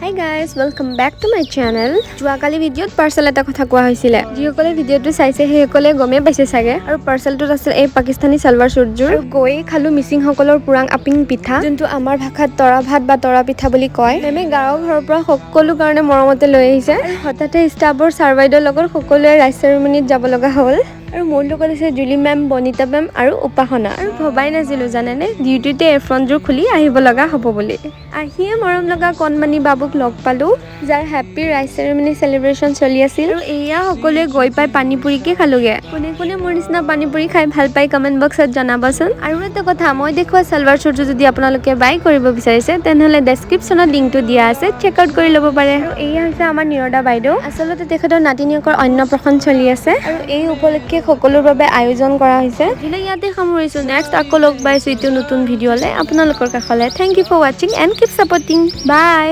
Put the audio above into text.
Hi guys, welcome back to my channel. যোৱাকালি ভিডিঅ'ত parcel এটা কথা কোৱা হৈছিলে। যিসকলে ভিডিঅ'টো চাইছে সেইসকলে গমে পাইছে চাগে। আৰু পাৰ্চেলটোত আছিল এই পাকিস্তানী সালৱাৰ চুটযোৰ। আৰু গৈ খালো মিচিং সকলৰ পুৰাং আপিং পিঠা, যোনটো আমাৰ ভাষাত তৰা ভাত বা তৰা পিঠা বুলি কয়। মেমে গাঁৱৰ ঘৰৰ পৰা সকলো কাৰণে মৰমতে লৈ আহিছে। আৰু হঠাতে ষ্টাফৰ ছাৰবাইদেউৰ লগত সকলোৱে ৰাইচ চেৰেমনিত যাব লগা হ'ল। আৰু মোৰ লগত আছে জুলি মেম, বনিতা মেম আৰু উপাসনা। আৰু ভবাই নাছিলো জানেনে ডিউটিতে এফ্ৰনযোৰ খুলি আহিব লগা হ'ব বুলি। আহিয়ে মৰম লগা কণমানি বাবুক লগ পালো, যাৰ হেপী ৰাইচ চেৰেমনি চেলিব্ৰেশ্যন চলি আছিল। আৰু এয়া সকলোৱে গৈ পাই পানীপুৰিকে খালোগে। কোনে কোনে মোৰ নিচিনা পানীপুৰি খাই ভাল পাই কমেণ্ট বক্সত জনাবচোন। আৰু এটা কথা, মই দেখুওৱা সালৱাৰ চুটযোৰ যদি আপোনালোকে বাই কৰিব বিচাৰিছে তেনেহ'লে ডেছক্ৰিপশ্যনত লিংকটো দিয়া আছে, চেক আউট কৰি ল'ব পাৰে। আৰু এয়া হৈছে আমাৰ নিৰদা বাইদেউ। আচলতে তেখেতৰ নাতিনীয়েকৰ অন্নপ্ৰাশন চলি আছে আৰু এই উপলক্ষে সকলোৰ বাবে আয়োজন কৰা হৈছে। আজিলৈ ইয়াতে সামৰিছো, নেক্সট আকৌ লগ পাইছো এইটো নতুন ভিডিঅ'লে আপোনালোকৰ কাষলে। থেংক ইউ ফৰ ৱাচিং এণ্ড কিপ ছাপৰ্টিং। বাই।